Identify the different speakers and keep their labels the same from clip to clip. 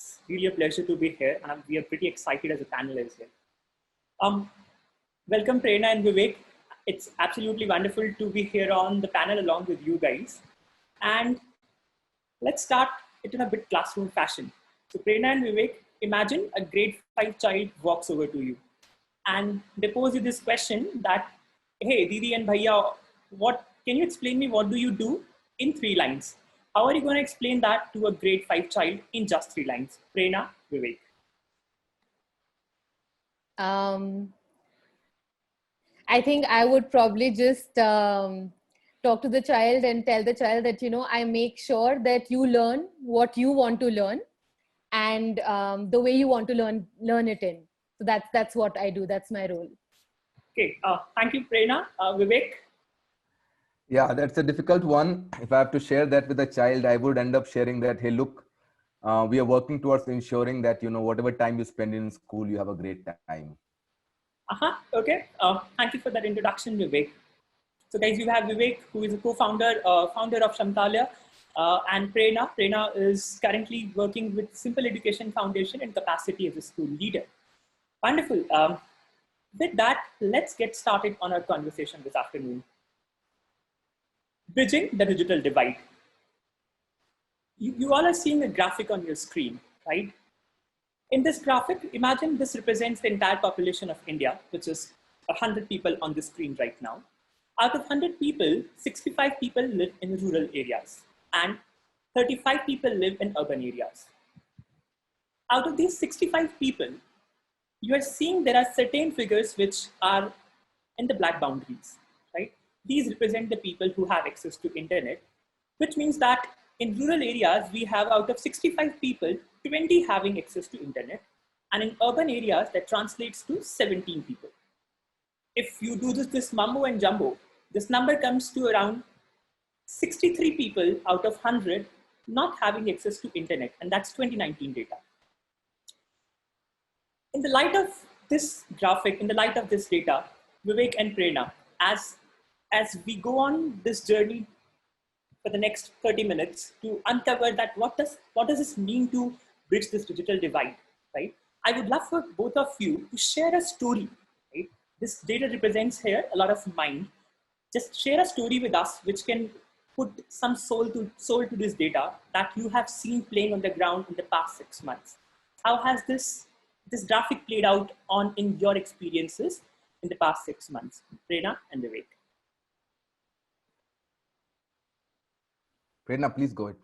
Speaker 1: It's really a pleasure to be here, and we are pretty excited as a panel as well. Welcome, Prerna and Vivek. It's absolutely wonderful to be here on the panel along with you guys. And let's start it in a bit classroom fashion. So Prerna and Vivek, imagine a grade 5 child walks over to you and they pose you this question that, hey, Didi and Bhaiya, can you explain me what do you do in 3 lines? How are you going to explain that to a grade 5 child in just 3 lines? Prerna, Vivek.
Speaker 2: I think I would probably just talk to the child and tell the child that, I make sure that you learn what you want to learn and the way you want to learn it in. So that's what I do. That's my role.
Speaker 1: Okay, thank you, Prerna. Vivek?
Speaker 3: Yeah, that's a difficult one. If I have to share that with a child, I would end up sharing that, hey, look, we are working towards ensuring that, whatever time you spend in school, you have a great time.
Speaker 1: Okay, thank you for that introduction, Vivek. So guys, you have Vivek, who is a co-founder founder of Shamtalya, and Prerna. Prerna is currently working with Simple Education Foundation in capacity as a school leader. Wonderful. With that, let's get started on our conversation this afternoon. Bridging the digital divide. You all are seeing a graphic on your screen, right? In this graphic, imagine this represents the entire population of India, which is 100 people on the screen right now. Out of 100 people, 65 people live in rural areas and 35 people live in urban areas. Out of these 65 people, you are seeing there are certain figures which are in the black boundaries, right? These represent the people who have access to internet, which means that in rural areas, we have out of 65 people, 20 having access to internet. And in urban areas, that translates to 17 people. If you do this mumbo and jumbo, this number comes to around 63 people out of 100 not having access to internet. And that's 2019 data. In the light of this graphic, in the light of this data, Vivek and Prerna, as we go on this journey for the next 30 minutes to uncover that what does this mean to bridge this digital divide, right? I would love for both of you to share a story, right? This data represents here a lot of mind. Just share a story with us which can put some soul to this data that you have seen playing on the ground in the past 6 months. How has this graphic played out in your experiences in the past 6 months? Prerna and Vivek.
Speaker 3: Prerna, please go ahead.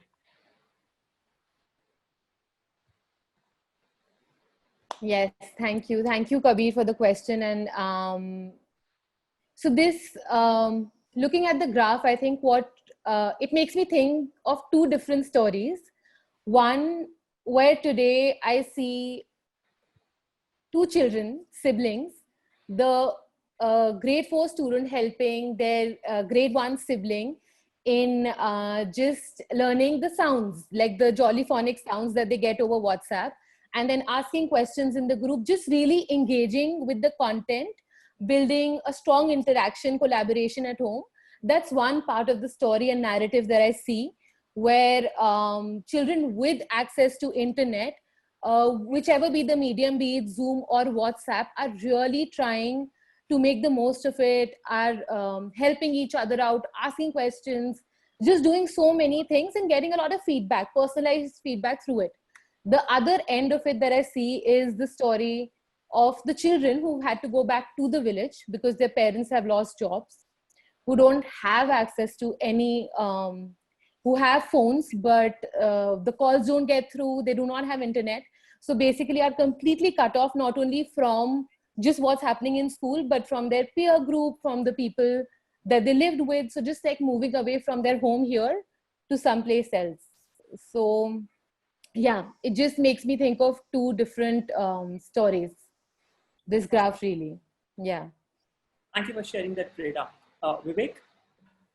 Speaker 2: Yes, thank you. Thank you, Kabir, for the question. And so this, looking at the graph, I think it makes me think of 2 different stories. One, where today I see 2 children, siblings, the grade 4 student helping their grade 1 sibling in just learning the sounds, like the jollyphonic sounds that they get over WhatsApp, and then asking questions in the group, just really engaging with the content, building a strong interaction, collaboration at home. That's one part of the story and narrative that I see, where children with access to internet, whichever be the medium, be it Zoom or WhatsApp, are really trying to make the most of it, are helping each other out, asking questions, just doing so many things and getting a lot of feedback, personalized feedback through it. The other end of it that I see is the story of the children who had to go back to the village because their parents have lost jobs, who don't have access to any, who have phones, but the calls don't get through, they do not have internet. So basically are completely cut off, not only from just what's happening in school, but from their peer group, from the people that they lived with. So just like moving away from their home here to someplace else. So yeah, it just makes me think of 2 different stories, this graph really. Yeah.
Speaker 1: Thank you for sharing that, Prerna. Vivek?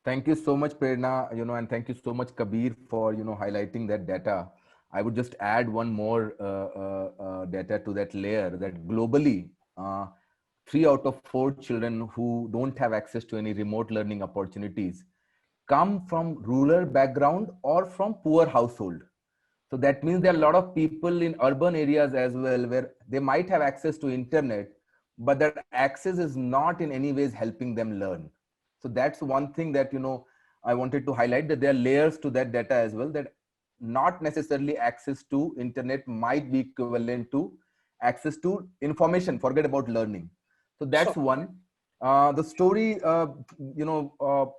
Speaker 3: Thank you so much, Prerna, and thank you so much, Kabir, for, highlighting that data. I would just add one more data to that layer, that globally, 3 out of 4 children who don't have access to any remote learning opportunities come from rural background or from poor household. So that means there are a lot of people in urban areas as well, where they might have access to internet, but that access is not in any ways helping them learn. So that's one thing that, I wanted to highlight, that there are layers to that data as well, that not necessarily access to internet might be equivalent to access to information, forget about learning. So that's
Speaker 1: Sure.
Speaker 3: one. The story, or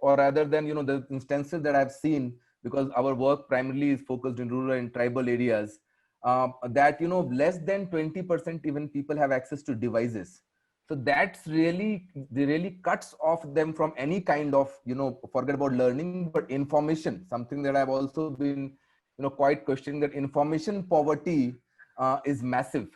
Speaker 3: rather than, the instances that I've seen, because our work primarily is focused in rural and tribal areas, that, less than 20% even people have access to devices. So that's really, they really cuts off them from any kind of, forget about learning, but information, something that I've also been, quite questioning, that information poverty is massive.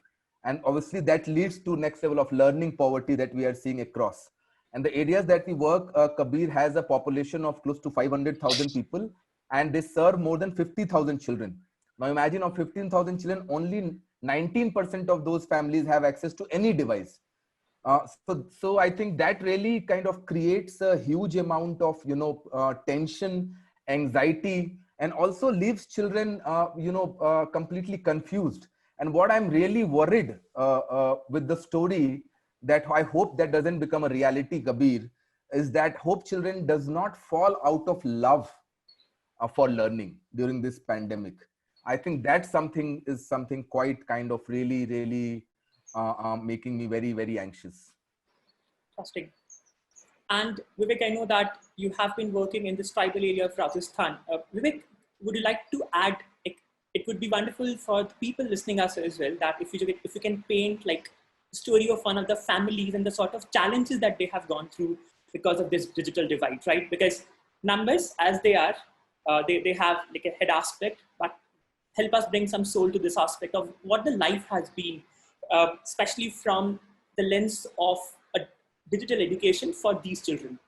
Speaker 3: And obviously that leads to next level of learning poverty that we are seeing across. And the areas that we work, Kabir has a population of close to 500,000 people, and they serve more than 50,000 children. Now imagine, of 15,000 children, only 19% of those families have access to any device. So I think that really kind of creates a huge amount of, tension, anxiety, and also leaves children, completely confused. And what I'm really worried with the story, that I hope that doesn't become a reality, Kabir, is that hope children does not fall out of love for learning during this pandemic. I think that's something quite kind of really, really making me very, very anxious.
Speaker 1: Interesting. And Vivek, I know that you have been working in this tribal area of Rajasthan. Vivek, would you like to add? It would be wonderful for the people listening us as well, that if you can paint like the story of one of the families and the sort of challenges that they have gone through because of this digital divide, right? Because numbers, as they are, they have like a head aspect, but help us bring some soul to this aspect of what the life has been, especially from the lens of a digital education for these children.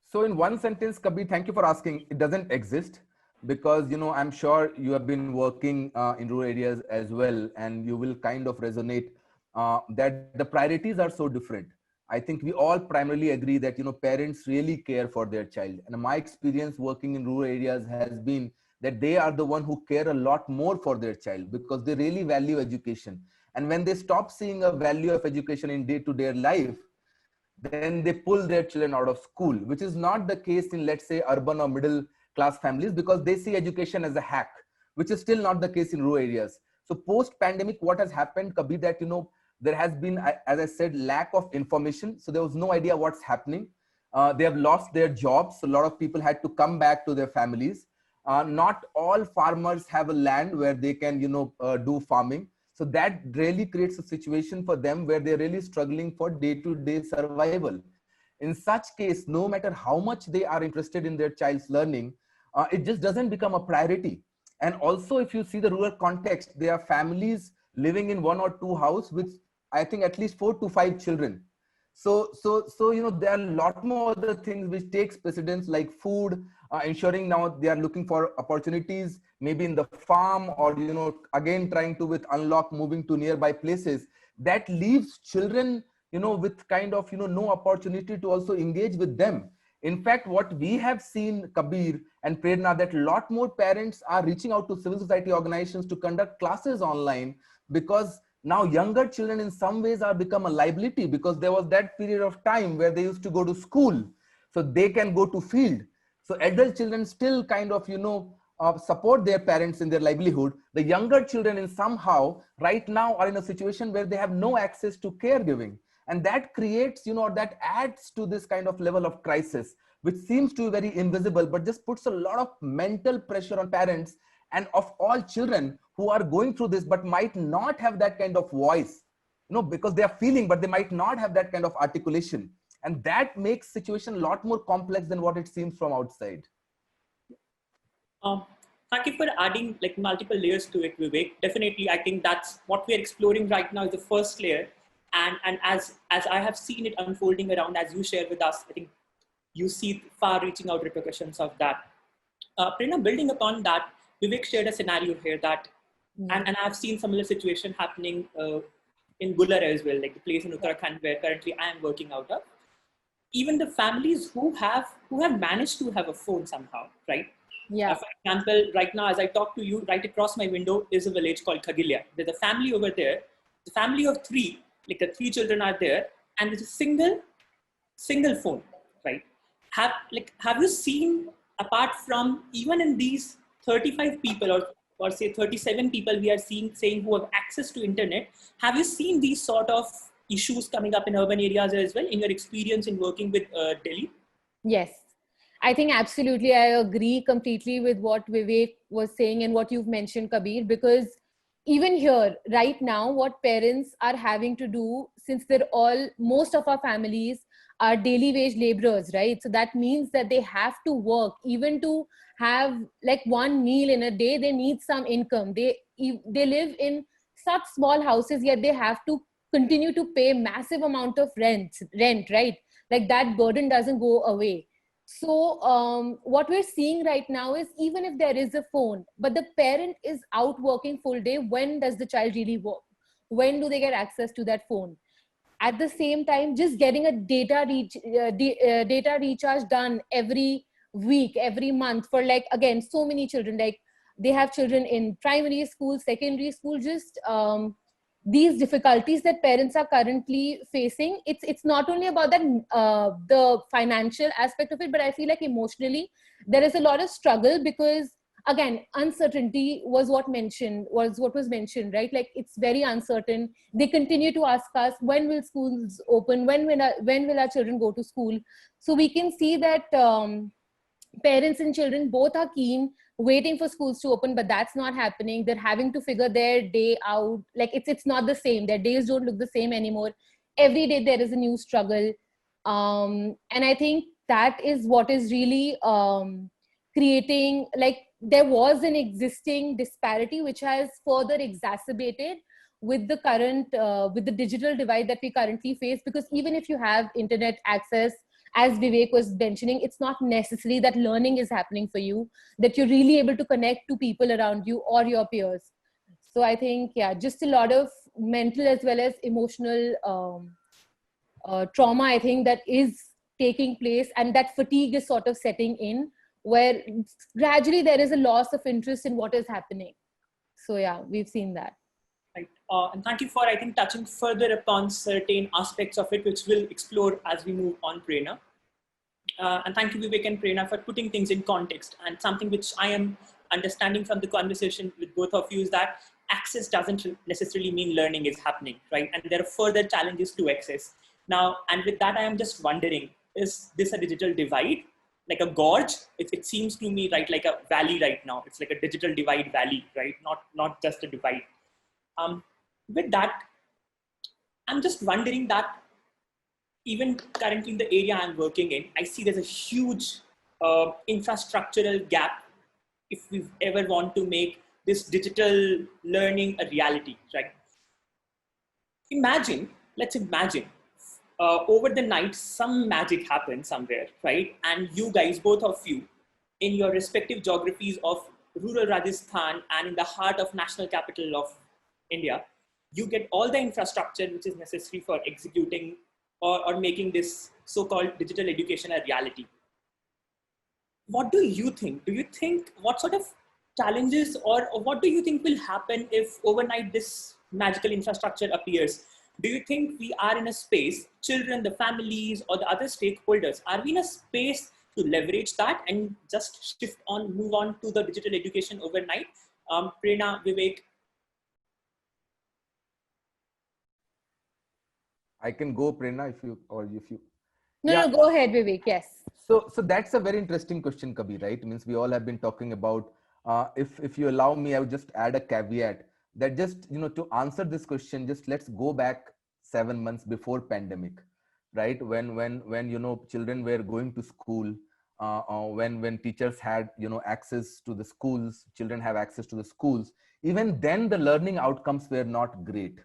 Speaker 3: So in one sentence, Kabir, thank you for asking. It doesn't exist, because, I'm sure you have been working in rural areas as well, and you will kind of resonate that the priorities are so different. I think we all primarily agree that, parents really care for their child. And my experience working in rural areas has been that they are the one who care a lot more for their child, because they really value education. And when they stop seeing a value of education in day-to-day life, then they pull their children out of school, which is not the case in, let's say, urban or middle class families, because they see education as a hack, which is still not the case in rural areas. So post pandemic, what has happened, Kabir, that, there has been, as I said, lack of information. So there was no idea what's happening. They have lost their jobs. So a lot of people had to come back to their families. Not all farmers have a land where they can, do farming. So that really creates a situation for them where they're really struggling for day-to-day survival. In such case, no matter how much they are interested in their child's learning, it just doesn't become a priority. And also, if you see the rural context, there are families living in one or two houses with, I think, at least 4 to 5 children. So there are a lot more other things which takes precedence, like food, ensuring now they are looking for opportunities, maybe in the farm, or, again, trying to with unlock, moving to nearby places. That leaves children, with kind of, no opportunity to also engage with them. In fact, what we have seen, Kabir and Prerna, that a lot more parents are reaching out to civil society organizations to conduct classes online, because now younger children in some ways are become a liability, because there was that period of time where they used to go to school, so they can go to field. So adult children still kind of, support their parents in their livelihood. The younger children in somehow right now are in a situation where they have no access to caregiving. And that creates, that adds to this kind of level of crisis, which seems to be very invisible, but just puts a lot of mental pressure on parents and of all children who are going through this, but might not have that kind of voice, because they are feeling, but they might not have that kind of articulation. And that makes situation a lot more complex than what it seems from outside.
Speaker 1: Thank you for adding like multiple layers to it, Vivek. Definitely, I think that's what we're exploring right now is the first layer. And as I have seen it unfolding around, as you share with us, I think you see far-reaching out repercussions of that. Prerna, building upon that, Vivek shared a scenario here that, and I've seen similar situation happening in Gular as well, like the place in Uttarakhand where currently I am working out of. Even the families who have managed to have a phone somehow, right?
Speaker 2: Yeah.
Speaker 1: For example, right now, as I talk to you, right across my window is a village called Khagilya. There's a family over there, the family of three, like the three children are there, and there's a single phone, right? Have you seen, apart from even in these 35 people or say 37 people we are seeing saying who have access to internet, have you seen these sort of issues coming up in urban areas as well in your experience in working with Delhi?
Speaker 2: Yes, I think absolutely. I agree completely with what Vivek was saying and what you've mentioned, Kabir, because even here, right now, what parents are having to do, since most of our families are daily wage laborers, right? So that means that they have to work, even to have like one meal in a day, they need some income. They live in such small houses, yet they have to continue to pay massive amount of rent, right? Like that burden doesn't go away. So what we're seeing right now is, even if there is a phone but the parent is out working full day, when does the child really work? When do they get access to that phone? At the same time, just getting a data recharge done every week, every month, for like, again, so many children, like they have children in primary school, secondary school, just these difficulties that parents are currently facing. It's not only about that, the financial aspect of it, but I feel like emotionally there is a lot of struggle, because again, uncertainty was what was mentioned, right? Like it's very uncertain. They continue to ask us, when will schools open, when will our children go to school? So we can see that parents and children both are keen, waiting for schools to open, but that's not happening. They're having to figure their day out. Like it's not the same. Their days don't look the same anymore. Every day there is a new struggle. And I think that is what is really creating, like, there was an existing disparity which has further exacerbated with the current with the digital divide that we currently face. Because even if you have internet access, as Vivek was mentioning, it's not necessary that learning is happening for you, that you're really able to connect to people around you or your peers. So I think, yeah, just a lot of mental as well as emotional trauma, I think, that is taking place, and that fatigue is sort of setting in, where gradually there is a loss of interest in what is happening. So yeah, we've seen that.
Speaker 1: Right. And thank you for, I think, touching further upon certain aspects of it, which we'll explore as we move on, Prerna. And thank you, Vivek and Prerna, for putting things in context. And something which I am understanding from the conversation with both of you is that access doesn't necessarily mean learning is happening, right? And there are further challenges to access. Now, and with that, I am just wondering, is this a digital divide? Like a gorge? It seems to me, right, like a valley right now. It's like a digital divide valley, right? Not just a divide. With that, I'm just wondering that even currently in the area I'm working in, I see there's a huge infrastructural gap if we ever want to make this digital learning a reality, right? Let's imagine over the night, some magic happened somewhere, right? And you guys, both of you, in your respective geographies of rural Rajasthan and in the heart of national capital of India, you get all the infrastructure which is necessary for executing or making this so-called digital education a reality. What do you think? Do you think, what sort of challenges or what do you think will happen if overnight this magical infrastructure appears? Do you think we are in a space, children, the families, or the other stakeholders, are we in a space to leverage that and just move on to the digital education overnight? Prerna, Vivek.
Speaker 3: I can go, Prerna, if you.
Speaker 2: No, go ahead, Vivek. Yes.
Speaker 3: So that's a very interesting question, Kabir, right? Means we all have been talking about, if you allow me, I would just add a caveat that just, to answer this question, just let's go back 7 months before pandemic, right? When children were going to school, when teachers had, access to the schools, children have access to the schools, even then the learning outcomes were not great,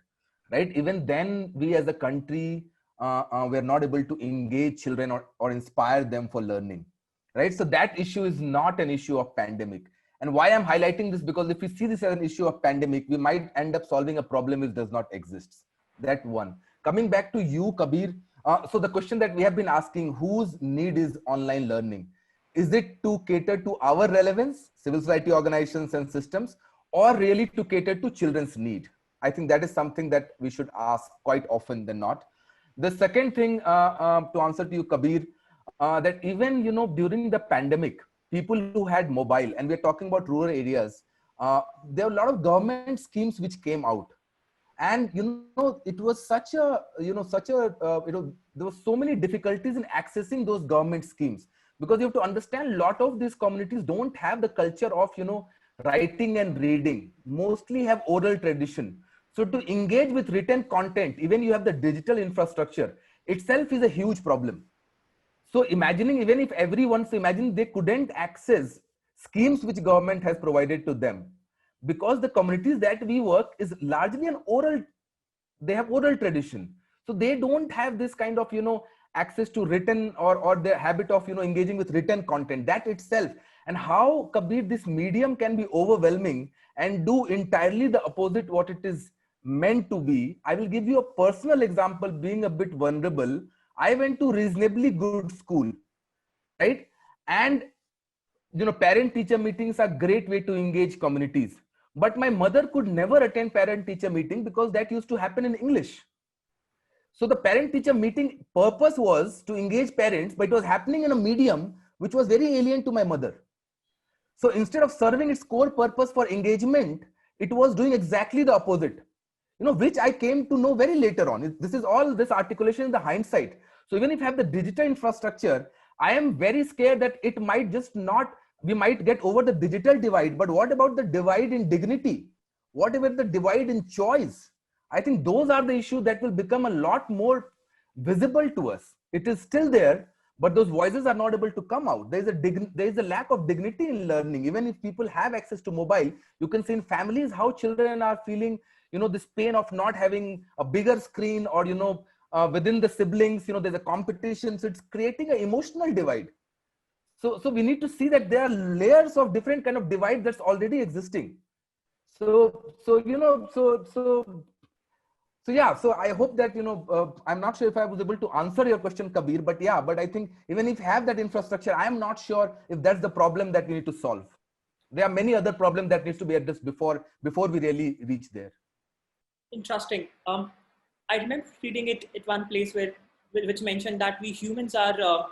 Speaker 3: right? Even then we as a country we're not able to engage children or inspire them for learning, right? So that issue is not an issue of pandemic. And why I'm highlighting this, because if we see this as an issue of pandemic, we might end up solving a problem which does not exist. That one. Coming back to you, Kabir. So the question that we have been asking, whose need is online learning? is it to cater to our relevance, civil society organizations and systems, or really to cater to children's need? I think that is something that we should ask quite often than not. The second thing, to answer to you, Kabir, that even, you know, during the pandemic, people who had mobile, and we're talking about rural areas, there are a lot of government schemes which came out. And, you know, it was such a, there were so many difficulties in accessing those government schemes, because you have to understand a lot of these communities don't have the culture of, you know, writing and reading, mostly have oral tradition. So to engage with written content, even you have the digital infrastructure itself is a huge problem. So imagining, even if everyone, so imagine they couldn't access schemes which government has provided to them, because the communities that we work is largely an oral, they have oral tradition. So they don't have this kind of, you know, access to written, or the habit of, you know, engaging with written content, that itself. And how, Kabir, this medium can be overwhelming and do entirely the opposite what it is meant to be. I will give you a personal example, being a bit vulnerable. I went to reasonably good school, right? And, you know, parent teacher meetings are great way to engage communities. But my mother could never attend parent teacher meeting because that used to happen in English. So the parent teacher meeting purpose was to engage parents, but it was happening in a medium which was very alien to my mother. So instead of serving its core purpose for engagement, it was doing exactly the opposite, you know, which I came to know very later on. This is all this articulation in the hindsight. So even if you have the digital infrastructure, I am very scared that it might just not, we might get over the digital divide, but what about the divide in dignity? What about the divide in choice? I think those are the issues that will become a lot more visible to us. It is still there, but those voices are not able to come out. There is a lack of dignity in learning. Even if people have access to mobile, you can see in families how children are feeling, you know, this pain of not having a bigger screen, or, you know, within the siblings, you know, there's a competition. So it's creating an emotional divide. So we need to see that there are layers of different kind of divide that's already existing. So yeah, so I hope that, you know, I'm not sure if I was able to answer your question, Kabir, but yeah, but I think even if you have that infrastructure, I am not sure if that's the problem that we need to solve. There are many other problems that needs to be addressed before we really reach there.
Speaker 1: Interesting. I remember reading it at one place which mentioned that we humans are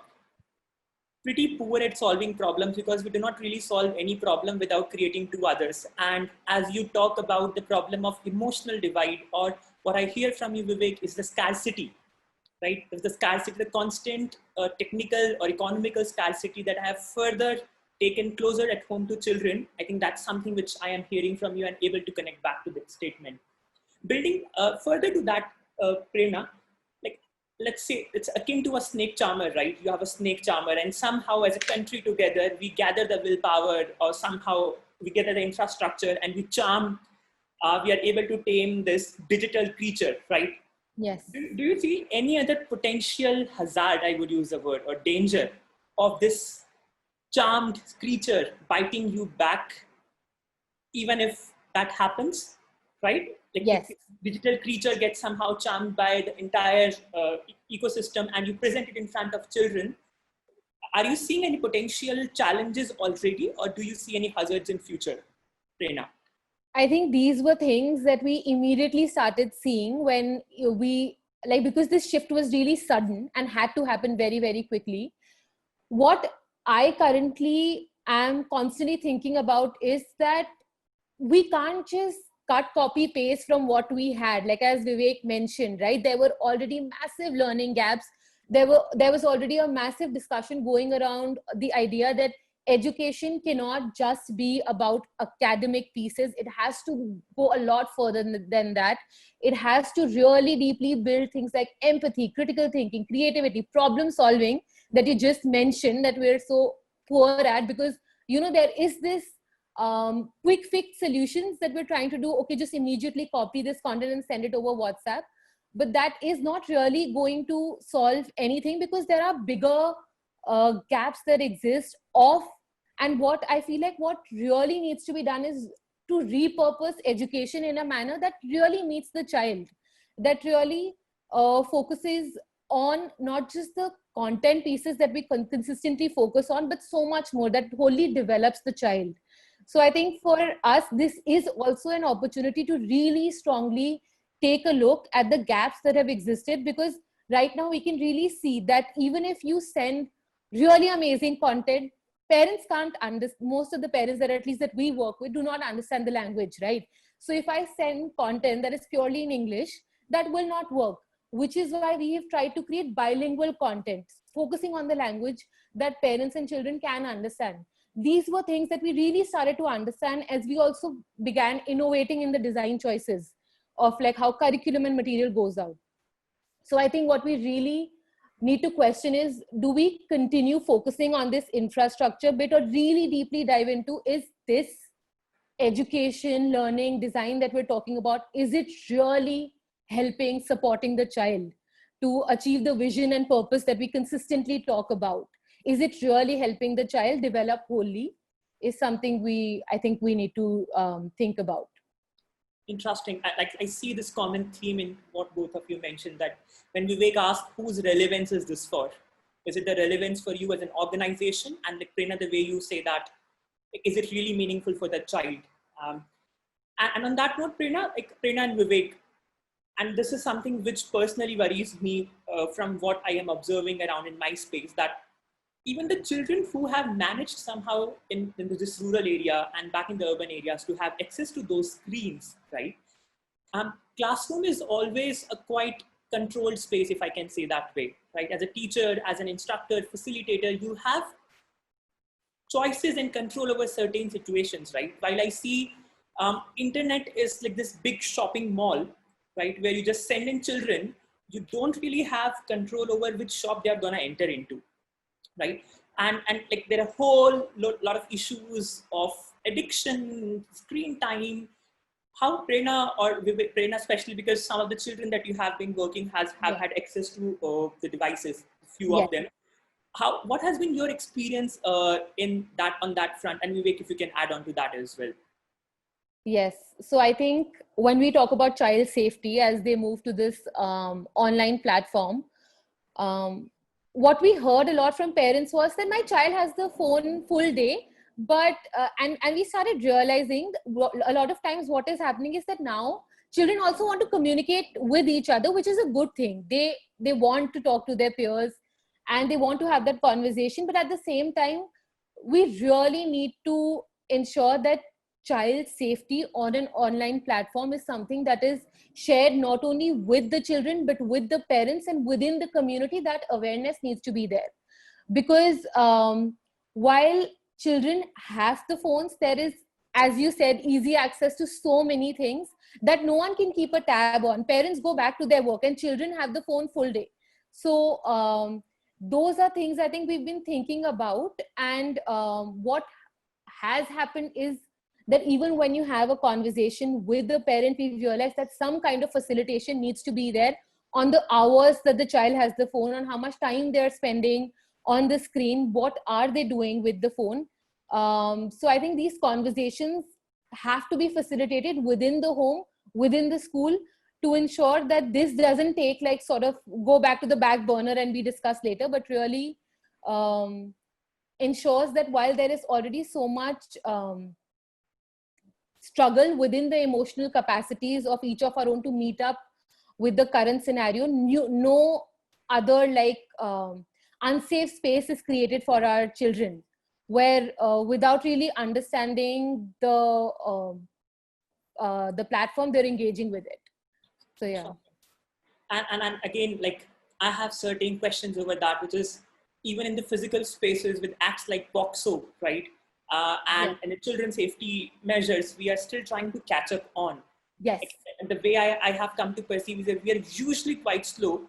Speaker 1: pretty poor at solving problems because we do not really solve any problem without creating two others. And as you talk about the problem of emotional divide, or what I hear from you, Vivek, is the scarcity, right? There's the scarcity, the constant technical or economical scarcity that I have further taken closer at home to children. I think that's something which I am hearing from you and able to connect back to that statement. Building further to that, Prerna, like, let's say it's akin to a snake charmer, right? You have a snake charmer, and somehow as a country together, we gather the willpower, or somehow we gather the infrastructure, and we charm, we are able to tame this digital creature, right?
Speaker 2: Yes.
Speaker 1: Do you see any other potential hazard, I would use the word, or danger of this charmed creature biting you back, even if that happens, right? Like,
Speaker 2: yes.
Speaker 1: if digital creature gets somehow charmed by the entire ecosystem and you present it in front of children, are you seeing any potential challenges already, or do you see any hazards in future, Prerna?
Speaker 2: I think these were things that we immediately started seeing when we, like, because this shift was really sudden and had to happen very, very quickly. What I currently am constantly thinking about is that we can't just cut, copy, paste from what we had. Like, as Vivek mentioned, right, there were already massive learning gaps. There was already a massive discussion going around the idea that education cannot just be about academic pieces. It has to go a lot further than that. It has to really deeply build things like empathy, critical thinking, creativity, problem solving that you just mentioned that we're so poor at, because, you know, there is this quick fix solutions that we're trying to do. Okay, just immediately copy this content and send it over WhatsApp. But that is not really going to solve anything, because there are bigger gaps that exist and what I feel like what really needs to be done is to repurpose education in a manner that really meets the child, that really focuses on not just the content pieces that we consistently focus on, but so much more that wholly develops the child. So I think for us, this is also an opportunity to really strongly take a look at the gaps that have existed, because right now we can really see that even if you send really amazing content, parents can't understand. Most of the parents that at least that we work with do not understand the language, right? So if I send content that is purely in English, that will not work, which is why we have tried to create bilingual content focusing on the language that parents and children can understand. These were things that we really started to understand as we also began innovating in the design choices of like how curriculum and material goes out. So I think what we really need to question is, do we continue focusing on this infrastructure bit, or really deeply dive into, is this education, learning, design that we're talking about, is it really helping, supporting the child to achieve the vision and purpose that we consistently talk about? Is it really helping the child develop wholly? Is something I think we need to think about.
Speaker 1: Interesting. I see this common theme in what both of you mentioned, that when Vivek asked, whose relevance is this for? Is it the relevance for you as an organization? And like Prerna, the way you say that, is it really meaningful for the child? And on that note, Prerna and Vivek, and this is something which personally worries me from what I am observing around in my space, that even the children who have managed somehow in this rural area and back in the urban areas to have access to those screens, right? Classroom is always a quite controlled space, if I can say that way, right? As a teacher, as an instructor, facilitator, you have choices and control over certain situations, right? While I see internet is like this big shopping mall, right? Where you just send in children, you don't really have control over which shop they're gonna enter into, right? And like there are a whole lot of issues of addiction, screen time. How Prerna, or Prerna especially, because some of the children that you have been working have had access to the devices, few of them. What has been your experience in that, on that front? And Vivek, if you can add on to that as well.
Speaker 2: Yes. So I think when we talk about child safety as they move to this online platform, what we heard a lot from parents was that my child has the phone full day, but and we started realizing a lot of times what is happening is that now children also want to communicate with each other, which is a good thing. They want to talk to their peers and they want to have that conversation, but at the same time we really need to ensure that child safety on an online platform is something that is shared not only with the children but with the parents, and within the community that awareness needs to be there. Because while children have the phones, there is, as you said, easy access to so many things that no one can keep a tab on. Parents go back to their work and children have the phone full day. So those are things I think we've been thinking about. And what has happened is that even when you have a conversation with the parent, we realize that some kind of facilitation needs to be there on the hours that the child has the phone, on how much time they're spending on the screen, what are they doing with the phone. So I think these conversations have to be facilitated within the home, within the school, to ensure that this doesn't take like sort of go back to the back burner and be discussed later, but really ensures that while there is already so much struggle within the emotional capacities of each of our own to meet up with the current scenario, no other like unsafe space is created for our children, where without really understanding the platform, they're engaging with it. So yeah.
Speaker 1: And again, like I have certain questions over that, which is even in the physical spaces with acts like POCSO, right? And the children's safety measures, we are still trying to catch up on.
Speaker 2: Yes.
Speaker 1: And the way I have come to perceive is that we are usually quite slow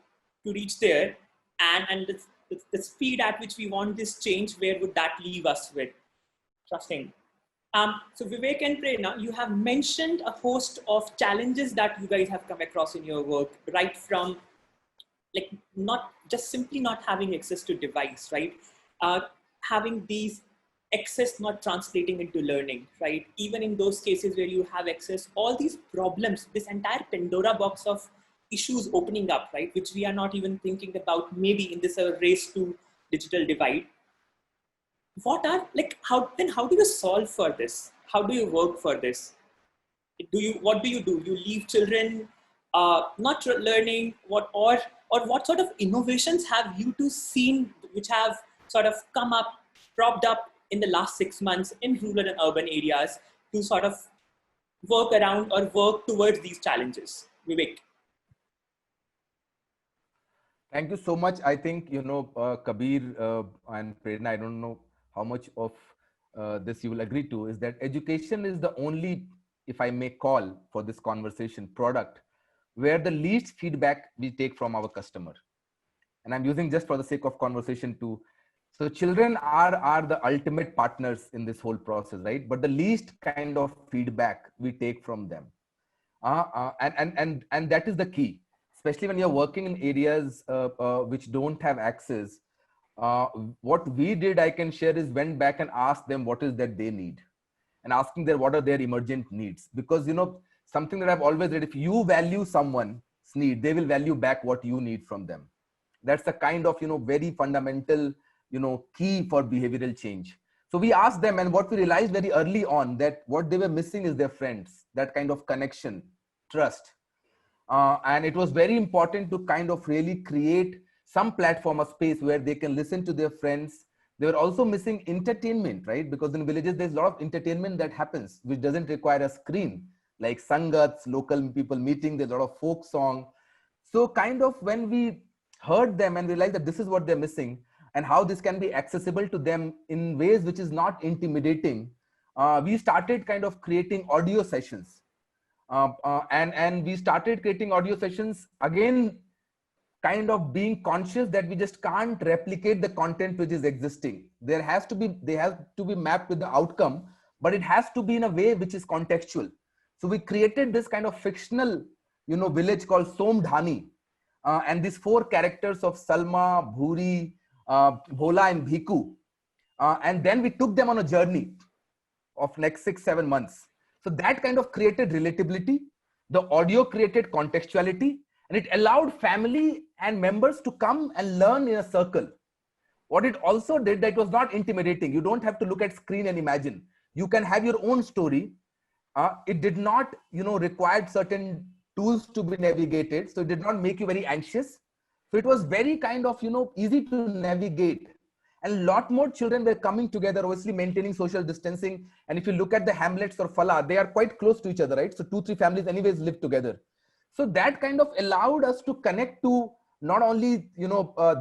Speaker 1: to reach there. And the speed at which we want this change, where would that leave us with? Trusting. So Vivek and Prerna, you have mentioned a host of challenges that you guys have come across in your work, right from like not just simply not having access to device, right? Having these access not translating into learning, right? Even in those cases where you have access, all these problems, this entire Pandora box of issues opening up, right, which we are not even thinking about maybe in this race to digital divide. What are, like, how do you solve for this? How do you work for this? What do? You leave children not learning, or what sort of innovations have you two seen which have sort of come up, propped up in the last 6 months in rural and urban areas to sort of work around or work towards these challenges? Vivek.
Speaker 3: Thank you so much. I think, Kabir and Prerna, I don't know how much of this you will agree to, is that education is the only, if I may call for this conversation, product where the least feedback we take from our customer. And I'm using just for the sake of conversation to, so children are the ultimate partners in this whole process, right? But the least kind of feedback we take from them. And that is the key, especially when you're working in areas which don't have access. What we did, I can share, is went back and asked them what is that they need, and asking them what are their emergent needs. Because, something that I've always read, if you value someone's need, they will value back what you need from them. That's the kind of, very fundamental, key for behavioral change. So we asked them, and what we realized very early on, that what they were missing is their friends, that kind of connection, trust. And it was very important to kind of really create some platform or space where they can listen to their friends. They were also missing entertainment, right? Because in villages, there's a lot of entertainment that happens, which doesn't require a screen, like sangats, local people meeting, there's a lot of folk song. So kind of when we heard them and realized that this is what they're missing and how this can be accessible to them in ways which is not intimidating, we started kind of creating audio sessions. And we started creating audio sessions, again, kind of being conscious that we just can't replicate the content which is existing. They have to be mapped with the outcome, but it has to be in a way which is contextual. So we created this kind of fictional, village called Somdhani. And these 4 characters of Salma, Bhuri, Bhola and Bhiku. And then we took them on a journey of next 6-7 months. So that kind of created relatability. The audio created contextuality, and it allowed family and members to come and learn in a circle. What it also did, that it was not intimidating. You don't have to look at screen and imagine. You can have your own story. It did not, required certain tools to be navigated. So it did not make you very anxious. So it was very kind of, easy to navigate. And a lot more children were coming together, obviously maintaining social distancing. And if you look at the hamlets or Fala, they are quite close to each other, right? So 2-3 families anyways live together. So that kind of allowed us to connect to not only,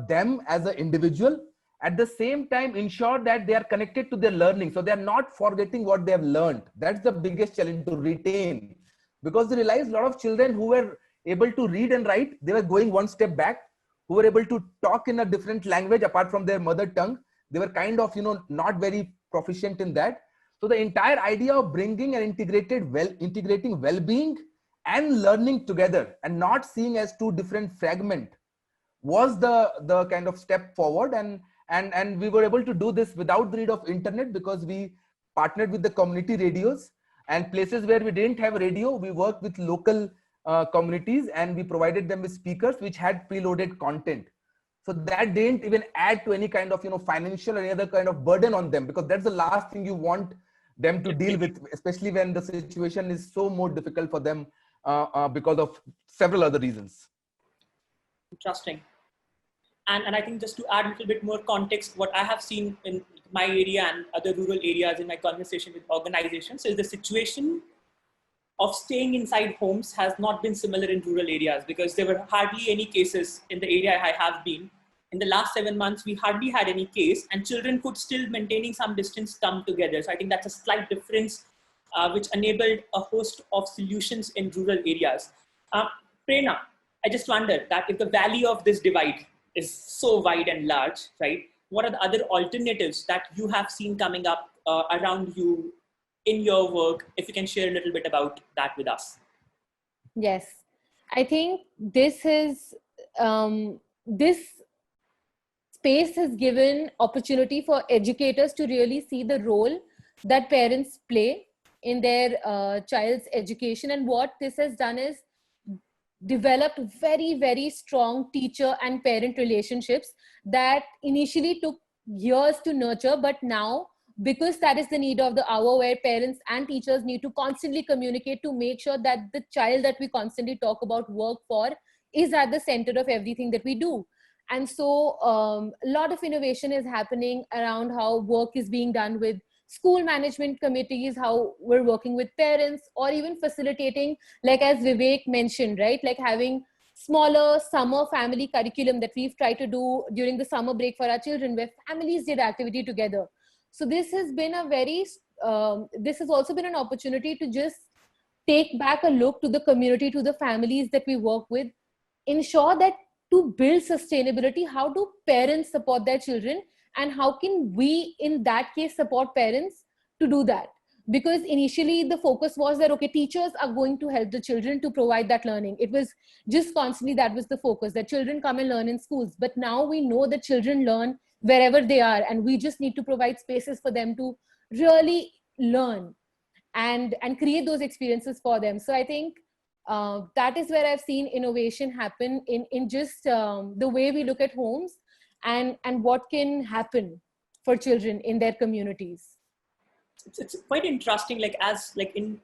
Speaker 3: them as an individual, at the same time ensure that they are connected to their learning. So they are not forgetting what they have learned. That's the biggest challenge, to retain. Because they realized a lot of children who were able to read and write, they were going one step back. Who were able to talk in a different language apart from their mother tongue, they were kind of, not very proficient in that. So the entire idea of bringing and integrating well-being and learning together and not seeing as 2 different fragments was the kind of step forward. And we were able to do this without the need of internet, because we partnered with the community radios, and places where we didn't have radio, we worked with local communities, and we provided them with speakers which had preloaded content. So that didn't even add to any kind of, financial or any other kind of burden on them, because that's the last thing you want them to deal with, especially when the situation is so more difficult for them because of several other reasons.
Speaker 1: Interesting. And I think just to add a little bit more context, what I have seen in my area and other rural areas in my conversation with organizations is the situation of staying inside homes has not been similar in rural areas, because there were hardly any cases in the area I have been. In the last 7 months, we hardly had any case, and children could still, maintaining some distance, come together. So I think that's a slight difference which enabled a host of solutions in rural areas. Prerna, I just wonder that if the value of this divide is so wide and large, right? What are the other alternatives that you have seen coming up around you in your work? If you can share a little bit about that with us.
Speaker 2: Yes, I think this is this space has given opportunity for educators to really see the role that parents play in their child's education. And what this has done is developed very, very strong teacher and parent relationships that initially took years to nurture, but now, because that is the need of the hour, where parents and teachers need to constantly communicate to make sure that the child that we constantly talk about work for is at the center of everything that we do. And so a lot of innovation is happening around how work is being done with school management committees, how we're working with parents, or even facilitating, like as Vivek mentioned, right? Like having smaller summer family curriculum that we've tried to do during the summer break for our children, where families did activity together. So this has been a very, this has also been an opportunity to just take back a look to the community, to the families that we work with, ensure that to build sustainability, how do parents support their children, and how can we in that case support parents to do that? Because initially the focus was that, okay, teachers are going to help the children to provide that learning. It was just constantly, that was the focus, that children come and learn in schools. But now we know that children learn wherever they are, and we just need to provide spaces for them to really learn and create those experiences for them. So I think that is where I've seen innovation happen in just the way we look at homes and what can happen for children in their communities.
Speaker 1: It's quite interesting, like as like in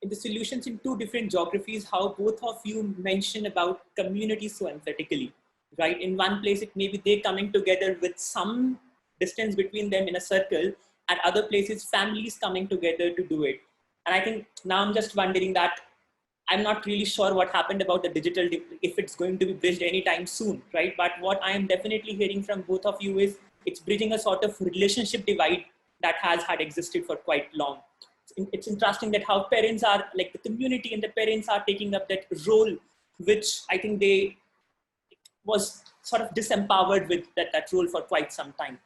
Speaker 1: the solutions in two different geographies, how both of you mention about communities so emphatically, right? In one place, it may be they coming together with some distance between them in a circle, and other places, families coming together to do it. And I think now I'm just wondering that I'm not really sure what happened about the digital, if it's going to be bridged anytime soon, right? But what I am definitely hearing from both of you is it's bridging a sort of relationship divide that has had existed for quite long. It's interesting that how parents are, like the community and the parents are taking up that role, which I think they was sort of disempowered with that role for quite some time.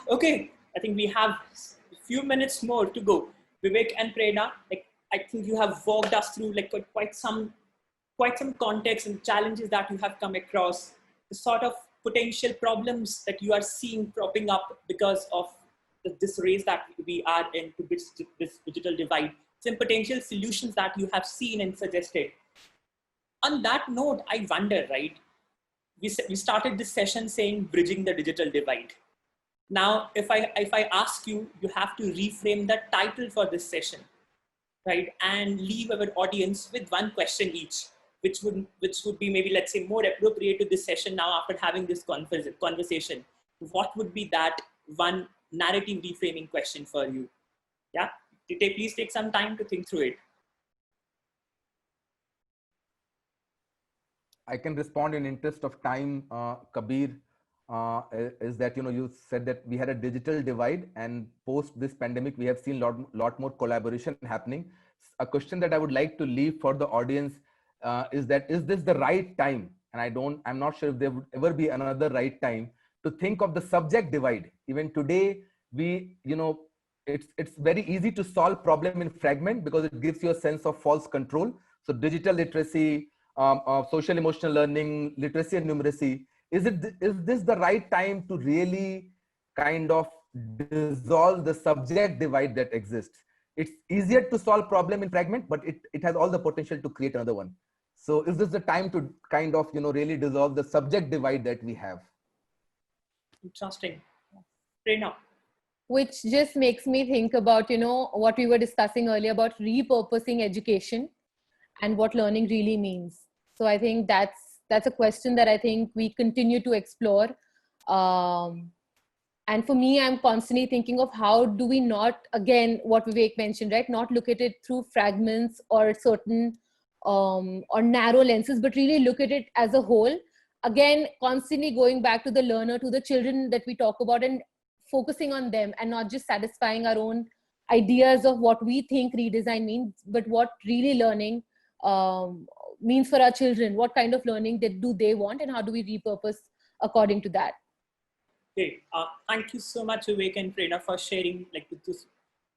Speaker 1: Okay, I think we have a few minutes more to go. Vivek and Prerna, like I think you have walked us through like quite some context and challenges that you have come across, the sort of potential problems that you are seeing propping up because of this race that we are in to bridge this digital divide, some potential solutions that you have seen and suggested. On that note, I wonder, right? We started this session saying bridging the digital divide. Now, if I ask you, you have to reframe the title for this session, right? And leave our audience with one question each, which would be maybe, let's say, more appropriate to this session now after having this conversation. What would be that one narrative reframing question for you? Yeah, please take some time to think through it.
Speaker 3: I can respond in interest of time, Kabir. Is that, you said that we had a digital divide, and post this pandemic, we have seen lot more collaboration happening. A question that I would like to leave for the audience is this the right time? And I'm not sure if there would ever be another right time to think of the subject divide. Even today, it's very easy to solve problem in fragment because it gives you a sense of false control. So digital literacy, social emotional learning, literacy and numeracy, is this the right time to really kind of dissolve the subject divide that exists? It's easier to solve problem in fragment, but it has all the potential to create another one. So is this the time to kind of, really dissolve the subject divide that we have?
Speaker 1: Interesting. Prerna.
Speaker 2: Which just makes me think about, what we were discussing earlier about repurposing education and what learning really means. So I think that's a question that I think we continue to explore. And for me, I'm constantly thinking of how do we not, again, what Vivek mentioned, right? Not look at it through fragments or certain or narrow lenses, but really look at it as a whole. Again, constantly going back to the learner, to the children that we talk about, and focusing on them and not just satisfying our own ideas of what we think redesign means, but what really learning means for our children. What kind of learning do they want, and how do we repurpose according to that?
Speaker 1: Okay, thank you so much, Vivek and Prerna, for sharing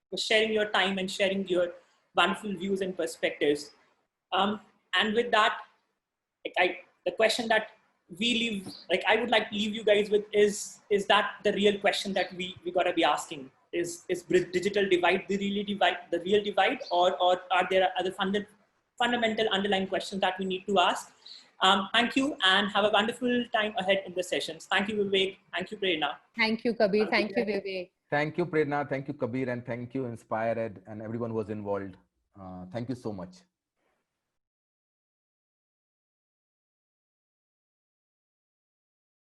Speaker 1: for sharing your time and sharing your wonderful views and perspectives. And with that, the question that I would like to leave you guys with is that the real question that we gotta be asking is digital divide the real divide, or are there other fundamental underlying questions that we need to ask. Thank you and have a wonderful time ahead in the sessions. Thank you, Vivek. Thank you, Prerna.
Speaker 2: Thank you, Kabir. Thank you, Vivek.
Speaker 3: Thank you, Prerna. Thank you, Kabir. And thank you, Inspire Ed, and everyone who was involved. Thank you so much.